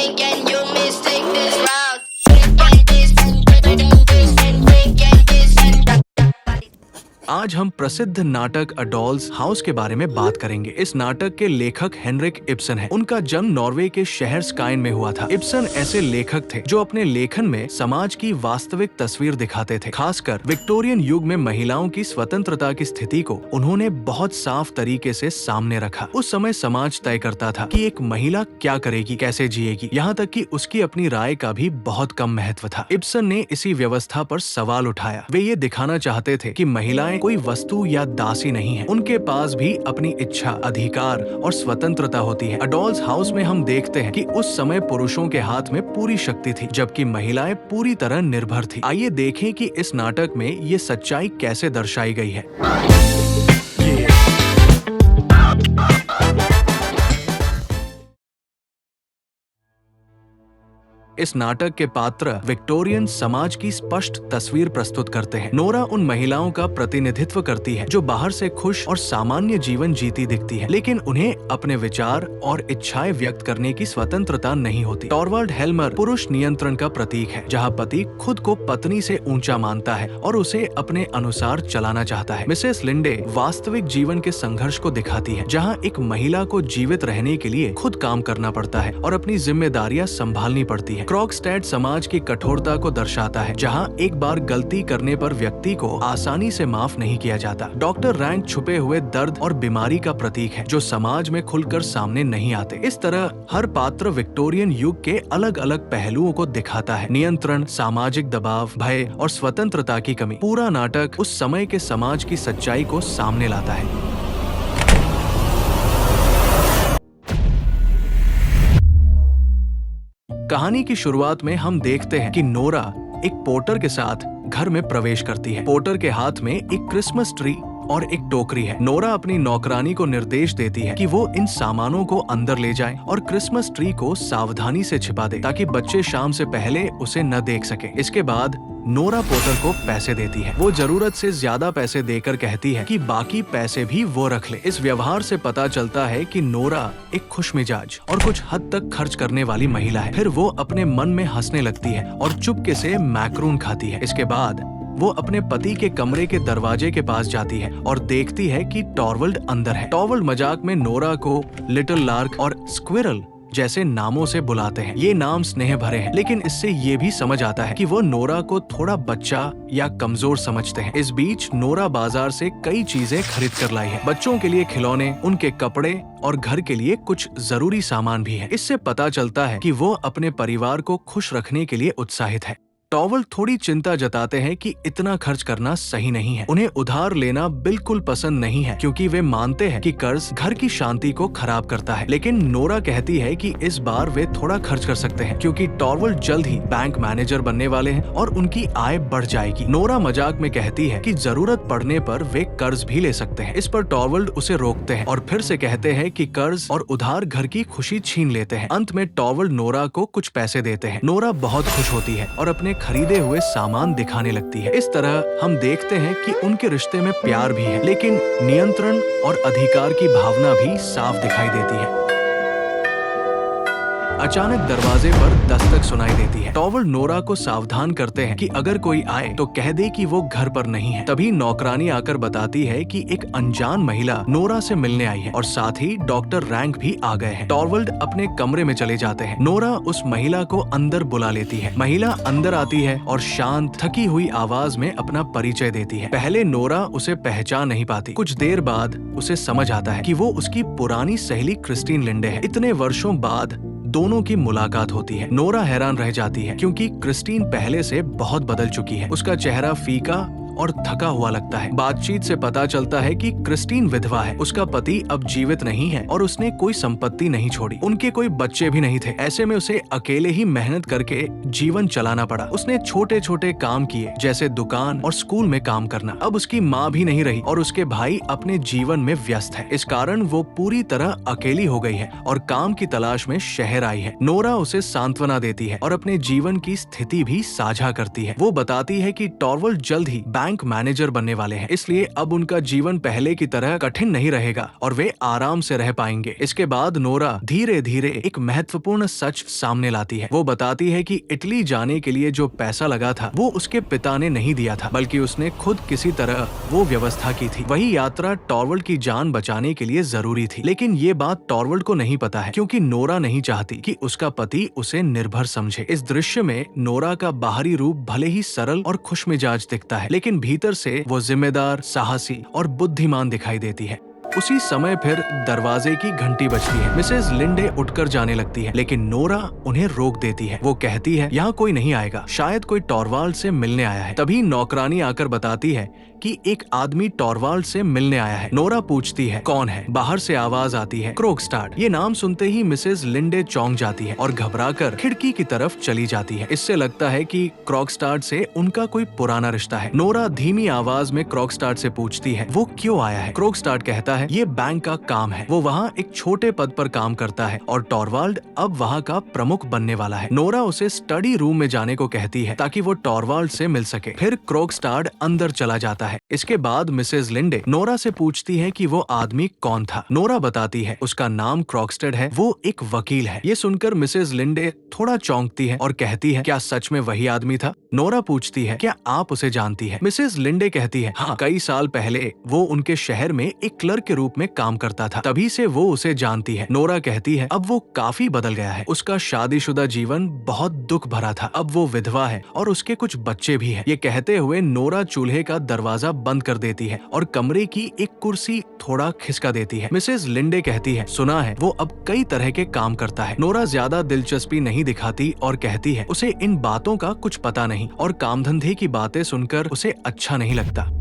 drink and you mistake this route. Drink and this and drink and this and आज हम प्रसिद्ध नाटक अ dolls house के बारे में बात करेंगे। इस नाटक के लेखक हेनरिक इब्सन हैं। उनका जन्म नॉर्वे के शहर स्काइन में हुआ था। इब्सन ऐसे लेखक थे जो अपने लेखन में समाज की वास्तविक तस्वीर दिखाते थे। खासकर विक्टोरियन युग में महिलाओं की स्वतंत्रता की स्थिति को उन्होंने बहुत साफ तरीके से सामने रखा। उस समय समाज तय करता था कि एक महिला क्या करेगी, कैसे जिएगी, यहाँ तक कि उसकी अपनी राय का भी बहुत कम महत्व था। इब्सन ने इसी व्यवस्था पर सवाल उठाया। वे ये दिखाना चाहते थे कि महिलाएं कोई वस्तु या दासी नहीं है, उनके पास भी अपनी इच्छा, अधिकार और स्वतंत्रता होती है। अ डॉल्स हाउस में हम देखते हैं कि उस समय पुरुषों के हाथ में पूरी शक्ति थी, जबकि महिलाएं पूरी तरह निर्भर थी। आइए देखें कि इस नाटक में ये सच्चाई कैसे दर्शाई गई है। इस नाटक के पात्र विक्टोरियन समाज की स्पष्ट तस्वीर प्रस्तुत करते हैं। नोरा उन महिलाओं का प्रतिनिधित्व करती है जो बाहर से खुश और सामान्य जीवन जीती दिखती है, लेकिन उन्हें अपने विचार और इच्छाएं व्यक्त करने की स्वतंत्रता नहीं होती। टॉरवाल्ड हेल्मर पुरुष नियंत्रण का प्रतीक है, जहाँ पति खुद को पत्नी से ऊंचा मानता है और उसे अपने अनुसार चलाना चाहता है। मिसेस लिंडे वास्तविक जीवन के संघर्ष को दिखाती है, जहाँ एक महिला को जीवित रहने के लिए खुद काम करना पड़ता है और अपनी जिम्मेदारियां संभालनी पड़ती है। क्रॉकस्टेड समाज की कठोरता को दर्शाता है, जहां एक बार गलती करने पर व्यक्ति को आसानी से माफ नहीं किया जाता। डॉक्टर रैंक छुपे हुए दर्द और बीमारी का प्रतीक है, जो समाज में खुलकर सामने नहीं आते। इस तरह हर पात्र विक्टोरियन युग के अलग अलग पहलुओं को दिखाता है। नियंत्रण, सामाजिक दबाव, भय और स्वतंत्रता की कमी। पूरा नाटक उस समय के समाज की सच्चाई को सामने लाता है। कहानी की शुरुआत में हम देखते हैं कि नोरा एक पोर्टर के साथ घर में प्रवेश करती है। पोर्टर के हाथ में एक क्रिसमस ट्री और एक टोकरी है। नोरा अपनी नौकरानी को निर्देश देती है कि वो इन सामानों को अंदर ले जाए और क्रिसमस ट्री को सावधानी से छिपा दे, ताकि बच्चे शाम से पहले उसे न देख सके। इसके बाद नोरा पोर्टर को पैसे देती है। वो जरूरत से ज्यादा पैसे देकर कहती है कि बाकी पैसे भी वो रख ले। इस व्यवहार से पता चलता है कि नोरा एक खुशमिजाज और कुछ हद तक खर्च करने वाली महिला है। फिर वो अपने मन में हंसने लगती है और चुपके से मैक्रून खाती है। इसके बाद वो अपने पति के कमरे के दरवाजे के पास जाती है और देखती है कि टॉरवल्ड अंदर है। टॉरवल्ड मजाक में नोरा को लिटिल लार्क और स्क्विरल जैसे नामों से बुलाते हैं। ये नाम स्नेह भरे हैं, लेकिन इससे ये भी समझ आता है कि वो नोरा को थोड़ा बच्चा या कमजोर समझते हैं। इस बीच नोरा बाजार से कई चीजें खरीद कर लाई है। बच्चों के लिए खिलौने, उनके कपड़े और घर के लिए कुछ जरूरी सामान भी है। इससे पता चलता है कि वो अपने परिवार को खुश रखने के लिए उत्साहित है। टॉवल थोड़ी चिंता जताते हैं कि इतना खर्च करना सही नहीं है। उन्हें उधार लेना बिल्कुल पसंद नहीं है, क्योंकि वे मानते हैं कि कर्ज घर की शांति को खराब करता है। लेकिन नोरा कहती है कि इस बार वे थोड़ा खर्च कर सकते हैं, क्योंकि टॉरवल जल्द ही बैंक मैनेजर बनने वाले हैं और उनकी आय बढ़ जाएगी। नोरा मजाक में कहती है कि जरूरत पड़ने पर वे कर्ज भी ले सकते हैं। इस पर टॉरवल उसे रोकते हैं और फिर से कहते हैं कि कर्ज और उधार घर की खुशी छीन लेते हैं। अंत में टॉरवल नोरा को कुछ पैसे देते हैं। नोरा बहुत खुश होती है और अपने खरीदे हुए सामान दिखाने लगती है। इस तरह हम देखते हैं कि उनके रिश्ते में प्यार भी है, लेकिन नियंत्रण और अधिकार की भावना भी साफ दिखाई देती है। अचानक दरवाजे पर दस्तक सुनाई देती है। टॉवल नोरा को सावधान करते हैं कि अगर कोई आए तो कह दे कि वो घर पर नहीं है। तभी नौकरानी आकर बताती है कि एक अनजान महिला नोरा से मिलने आई है और साथ ही डॉक्टर रैंक भी आ गए हैं। टॉरवल्ड अपने कमरे में चले जाते हैं। नोरा उस महिला को अंदर बुला लेती है। महिला अंदर आती है और शांत, थकी हुई आवाज में अपना परिचय देती है। पहले नोरा उसे पहचान नहीं पाती। कुछ देर बाद उसे समझ आता है कि वो उसकी पुरानी सहेली क्रिस्टीन लिंडे है। इतने वर्षों बाद दोनों की मुलाकात होती है। नोरा हैरान रह जाती है, क्योंकि क्रिस्टीन पहले से बहुत बदल चुकी है। उसका चेहरा फीका और थका हुआ लगता है। बातचीत से पता चलता है कि क्रिस्टीन विधवा है। उसका पति अब जीवित नहीं है और उसने कोई संपत्ति नहीं छोड़ी। उनके कोई बच्चे भी नहीं थे। ऐसे में उसे अकेले ही मेहनत करके जीवन चलाना पड़ा। उसने छोटे छोटे काम किए, जैसे दुकान और स्कूल में काम करना। अब उसकी माँ भी नहीं रही और उसके भाई अपने जीवन में व्यस्त है। इस कारण वो पूरी तरह अकेली हो गई है और काम की तलाश में शहर आई है। नोरा उसे सांत्वना देती है और अपने जीवन की स्थिति भी साझा करती है। वो बताती है कि टॉरवल जल्द ही बैंक मैनेजर बनने वाले हैं, इसलिए अब उनका जीवन पहले की तरह कठिन नहीं रहेगा और वे आराम से रह पाएंगे। इसके बाद नोरा धीरे धीरे एक महत्वपूर्ण सच सामने लाती है। वो बताती है कि इटली जाने के लिए जो पैसा लगा था वो उसके पिता ने नहीं दिया था, बल्कि उसने खुद किसी तरह वो व्यवस्था की थी। वही यात्रा टॉरवल्ड की जान बचाने के लिए जरूरी थी, लेकिन ये बात टॉरवल्ड को नहीं पता है, क्योंकि नोरा नहीं चाहती कि उसका पति उसे निर्भर समझे। इस दृश्य में नोरा का बाहरी रूप भले ही सरल और खुशमिजाज दिखता है, लेकिन भीतर से वो जिम्मेदार, साहसी और बुद्धिमान दिखाई देती है। उसी समय फिर दरवाजे की घंटी बजती है। मिसेज लिंडे उठकर जाने लगती है, लेकिन नोरा उन्हें रोक देती है। वो कहती है, यहाँ कोई नहीं आएगा, शायद कोई टॉरवाल्ड से मिलने आया है। तभी नौकरानी आकर बताती है कि एक आदमी टॉरवाल्ड से मिलने आया है। नोरा पूछती है, कौन है? बाहर से आवाज आती है, क्रोगस्टाड। ये नाम सुनते ही मिसेज लिंडे चौंक जाती है और घबराकर खिड़की की तरफ चली जाती है। इससे लगता है कि क्रोगस्टाड से उनका कोई पुराना रिश्ता है। नोरा धीमी आवाज में क्रोगस्टाड से पूछती है, वो क्यों आया है? क्रोगस्टाड कहता है, ये बैंक का काम है। वो वहाँ एक छोटे पद पर काम करता है और टॉरवाल्ड अब वहाँ का प्रमुख बनने वाला है। नोरा उसे स्टडी रूम में जाने को कहती है ताकि वो टॉरवाल्ड से मिल सके। फिर क्रोगस्टाड अंदर चला जाता है। इसके बाद मिसेज लिंडे नोरा से पूछती है कि वो आदमी कौन था। नोरा बताती है, उसका नाम क्रोगस्टेड है, वो एक वकील है। ये सुनकर मिसेज लिंडे थोड़ा चौंकती है और कहती है, क्या सच में वही आदमी था? नोरा पूछती है, क्या आप उसे जानती है? मिसेज लिंडे कहती है, हाँ, कई साल पहले वो उनके शहर में एक क्लर्क के रूप में काम करता था, तभी से वो उसे जानती है। नोरा कहती है, अब वो काफी बदल गया है। उसका शादीशुदा जीवन बहुत दुख भरा था, अब वो विधवा है और उसके कुछ बच्चे भी हैं। ये कहते हुए नोरा चूल्हे का दरवाजा बंद कर देती है और कमरे की एक कुर्सी थोड़ा खिसका देती है। मिसेज लिंडे कहती है, सुना है वो अब कई तरह के काम करता है। नोरा ज्यादा दिलचस्पी नहीं दिखाती और कहती है, उसे इन बातों का कुछ पता नहीं और काम धंधे की बातें सुनकर उसे अच्छा नहीं लगता।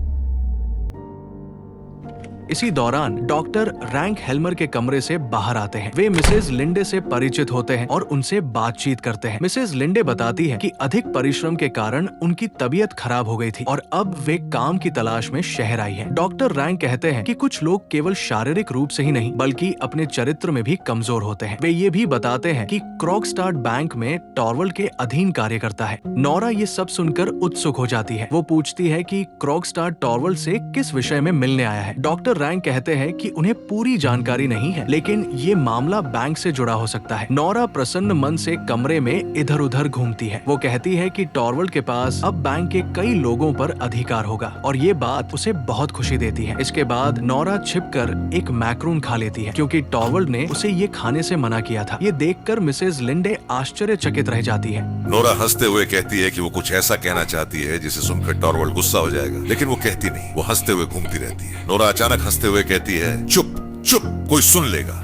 इसी दौरान डॉक्टर रैंक हेल्मर के कमरे से बाहर आते हैं। वे मिसेज लिंडे से परिचित होते हैं और उनसे बातचीत करते हैं। मिसेज लिंडे बताती है कि अधिक परिश्रम के कारण उनकी तबीयत खराब हो गई थी और अब वे काम की तलाश में शहर आई है। डॉक्टर रैंक कहते हैं कि कुछ लोग केवल शारीरिक रूप से ही नहीं बल्कि अपने चरित्र में भी कमजोर होते हैं। वे ये भी बताते हैं कि क्रोगस्टाड बैंक में टॉरवल्ड के अधीन कार्य करता है। नोरा ये सब सुनकर उत्सुक हो जाती है। वो पूछती है कि क्रोगस्टाड टॉरवल्ड से किस विषय में मिलने आया है। डॉक्टर रैंक कहते हैं कि उन्हें पूरी जानकारी नहीं है, लेकिन ये मामला बैंक से जुड़ा हो सकता है। नोरा प्रसन्न मन से कमरे में इधर उधर घूमती है। वो कहती है कि टॉरवल्ड के पास अब बैंक के कई लोगों पर अधिकार होगा और ये बात उसे बहुत खुशी देती है। इसके बाद नोरा छिपकर एक मैक्रून खा लेती है, क्योंकि टॉरवल्ड ने उसे ये खाने से मना किया था। ये देखकर मिसेज लिंडे आश्चर्यचकित रह जाती है। नोरा हंसते हुए कहती है कि वो कुछ ऐसा कहना चाहती है जिसे सुनकर टॉरवल्ड गुस्सा हो जाएगा, लेकिन वो कहती नहीं। वो हंसते हुए घूमती रहती है। नोरा अचानक हंसते हुए कहती है, चुप चुप, कोई सुन लेगा।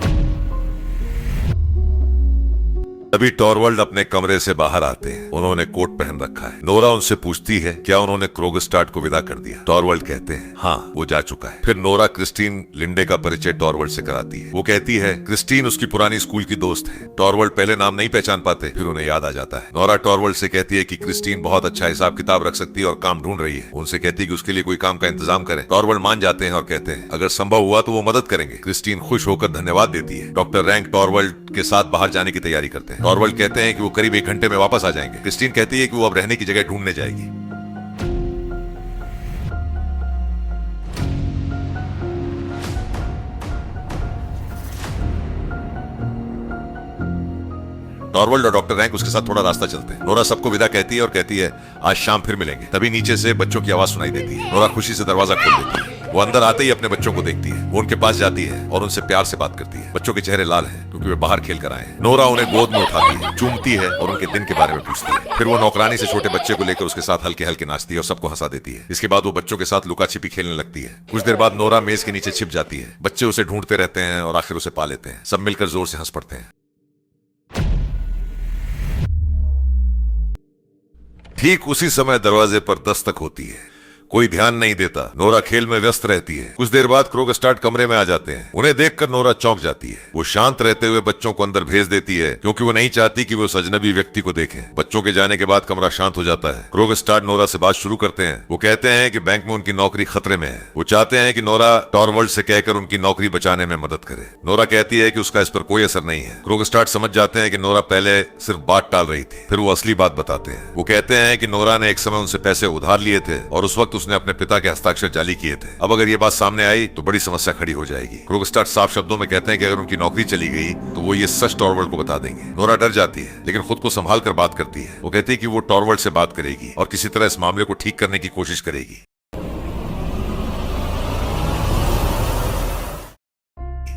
तभी टॉरवल्ड अपने कमरे से बाहर आते हैं। उन्होंने कोट पहन रखा है। नोरा उनसे पूछती है, क्या उन्होंने क्रोगस्टाड को विदा कर दिया? टॉरवल्ड कहते हैं, हाँ, वो जा चुका है। फिर नोरा क्रिस्टीन लिंडे का परिचय टॉरवल्ड से कराती है। वो कहती है, क्रिस्टीन उसकी पुरानी स्कूल की दोस्त है। टॉरवल्ड पहले नाम नहीं पहचान पाते, फिर उन्हें याद आ जाता है। नोरा टॉरवल्ड से कहती है कि क्रिस्टीन बहुत अच्छा हिसाब किताब रख सकती है और काम ढूंढ रही है। उनसे कहती है कि उसके लिए कोई काम का इंतजाम करें। टॉरवल्ड मान जाते हैं और कहते हैं, अगर संभव हुआ तो वो मदद करेंगे। क्रिस्टीन खुश होकर धन्यवाद देती है। डॉक्टर रैंक टॉरवल्ड के साथ बाहर जाने की तैयारी करते हैं। टॉरवल्ड कहते हैं कि वो करीब 1 घंटे में वापस आ जाएंगे। क्रिस्टीन कहती है कि वो अब रहने की जगह ढूंढने जाएगी। टॉरवल्ड और डॉक्टर रैंक उसके साथ थोड़ा रास्ता चलते हैं। नोरा सबको विदा कहती है और कहती है, आज शाम फिर मिलेंगे। तभी नीचे से बच्चों की आवाज सुनाई देती है। नोरा खुशी से दरवाजा खोल देती है। वो अंदर आते ही अपने बच्चों को देखती है। वो उनके पास जाती है और उनसे प्यार से बात करती है। बच्चों के चेहरे लाल हैं क्योंकि वे बाहर खेल कर आए हैं। नोरा उन्हें गोद में उठाती है, चूमती है और उनके दिन के बारे में पूछती है। फिर वो नौकरानी से छोटे बच्चे को लेकर उसके साथ हल्के हल्के नाचती है और सबको हंसा देती है। इसके बाद वो बच्चों के साथ लुका छिपी खेलने लगती है। कुछ देर बाद नोरा मेज के नीचे छिप जाती है। बच्चे उसे ढूंढते रहते हैं और आखिर उसे पा लेते हैं। सब मिलकर जोर से हंस पड़ते हैं। ठीक उसी समय दरवाजे पर दस्तक होती है। कोई ध्यान नहीं देता। नोरा खेल में व्यस्त रहती है। कुछ देर बाद क्रोगस्टाड कमरे में आ जाते हैं। उन्हें देखकर नोरा चौंक जाती है। वो शांत रहते हुए बच्चों को अंदर भेज देती है क्योंकि वो नहीं चाहती कि वो उस अजनबी व्यक्ति को देखें। बच्चों के जाने के बाद कमरा शांत हो जाता है। क्रोगस्टाड नोरा से बात शुरू करते हैं। वो कहते हैं कि बैंक में उनकी नौकरी खतरे में है। वो चाहते हैं कि नोरा टॉरवल्ड से कहकर उनकी नौकरी बचाने में मदद करे। नोरा कहती है कि उसका इस पर कोई असर नहीं है। क्रोगस्टाड समझ जाते हैं कि नोरा पहले सिर्फ बात टाल रही थी। फिर वो असली बात बताते हैं। वो कहते हैं कि नोरा ने एक समय उनसे पैसे उधार लिए थे और उस वक्त उसने अपने पिता के हस्ताक्षर जाली किए थे। अब अगर ये बात सामने आई तो बड़ी समस्या खड़ी हो जाएगी। क्रोगस्टार्ट साफ शब्दों में कहते हैं कि अगर उनकी नौकरी चली गई तो वो ये सच टॉरवल्ड को बता देंगे। नोरा डर जाती है लेकिन खुद को संभाल कर बात करती है। वो कहती है कि वो टॉरवल्ड से बात करेगी और किसी तरह इस मामले को ठीक करने की कोशिश करेगी।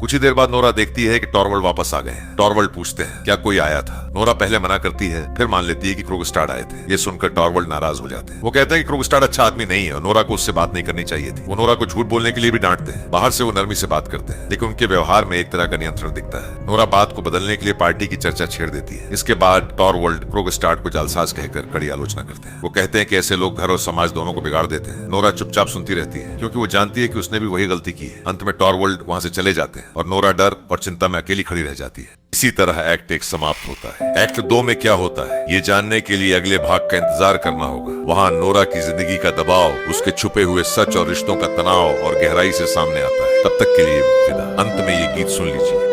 कुछ ही देर बाद नोरा देखती है कि टॉरवल्ड वापस आ गए हैं। टॉरवल्ड पूछते हैं क्या कोई आया था। नोरा पहले मना करती है, फिर मान लेती है कि क्रोगस्टार्ड आए थे। ये सुनकर टॉरवल्ड नाराज हो जाते हैं। वो कहते हैं कि क्रोगस्टार्ड अच्छा आदमी नहीं है और नोरा को उससे बात नहीं करनी चाहिए थी। वो नोरा को झूठ बोलने के लिए भी डांटते हैं। बाहर से वो नरमी से बात करते हैं लेकिन उनके व्यवहार में एक तरह का नियंत्रण दिखता है। नोरा बात को बदलने के लिए पार्टी की चर्चा छेड़ देती है। इसके बाद टॉरवल्ड क्रोगस्टार्ड को जालसाज कहकर कड़ी आलोचना करते हैं। वो कहते हैं कि ऐसे लोग घर और समाज दोनों को बिगाड़ देते हैं। नोरा चुपचाप सुनती रहती है क्योंकि वो जानती है कि उसने भी वही गलती की है। अंत में टॉरवल्ड वहां से चले जाते हैं और नोरा डर और चिंता में अकेली खड़ी रह जाती है। इसी तरह एक्ट 1 समाप्त होता है। एक्ट 2 में क्या होता है ये जानने के लिए अगले भाग का इंतजार करना होगा। वहां नोरा की जिंदगी का दबाव, उसके छुपे हुए सच और रिश्तों का तनाव और गहराई से सामने आता है। तब तक के लिए विदा। अंत में ये गीत सुन लीजिए।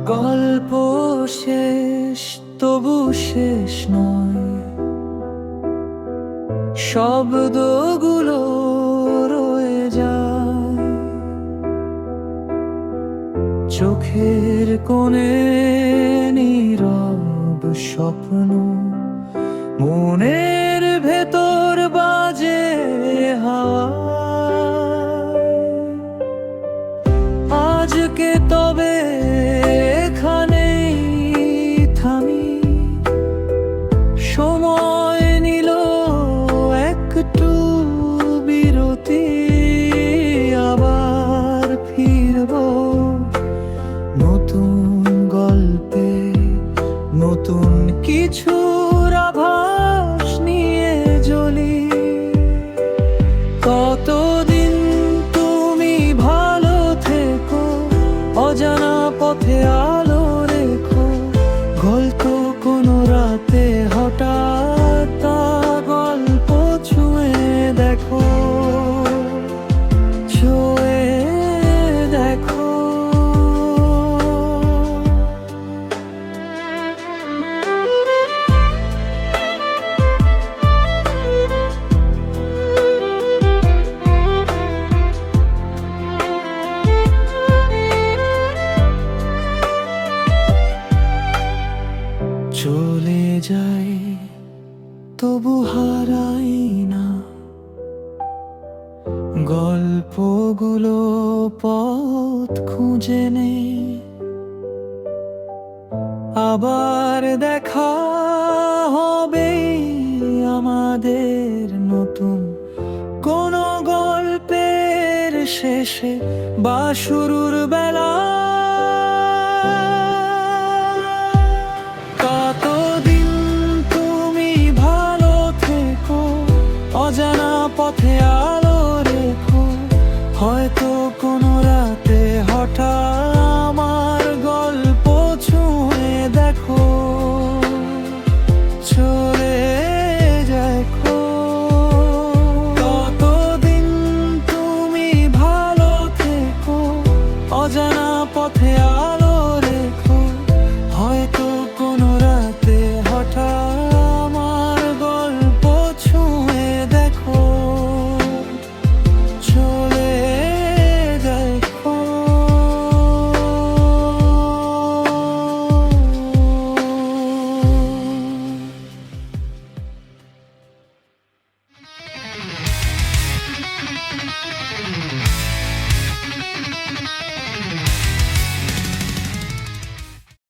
গল্প শেষ তবু শেষ নয়, শব্দগুলো রয়ে যায় চোখের কোণে, নীরব স্বপ্ন মনের ভেতর বাজে হাওয়া। আজকে তবে এখানেই থামি, সময় নিল একটু বিরতি, আবার ফিরব নতুন গল্পে, নতুন কিছুর আভাস নিয়ে জ্বলি। ততদিন তুমি ভালো থেকো, অজানা পথে আলো রেখো। গল্প কোনো রাতে হঠাৎ তা গল্প ছুঁয়ে দেখো, ছুঁয়ে দেখো। চলে যাই তবু হারাই না, গল্পগুলো পথ খুঁজে নে। আবার দেখা হবে আমাদের নতুন কোনো গল্পের শেষে বা শুরুর বেলা।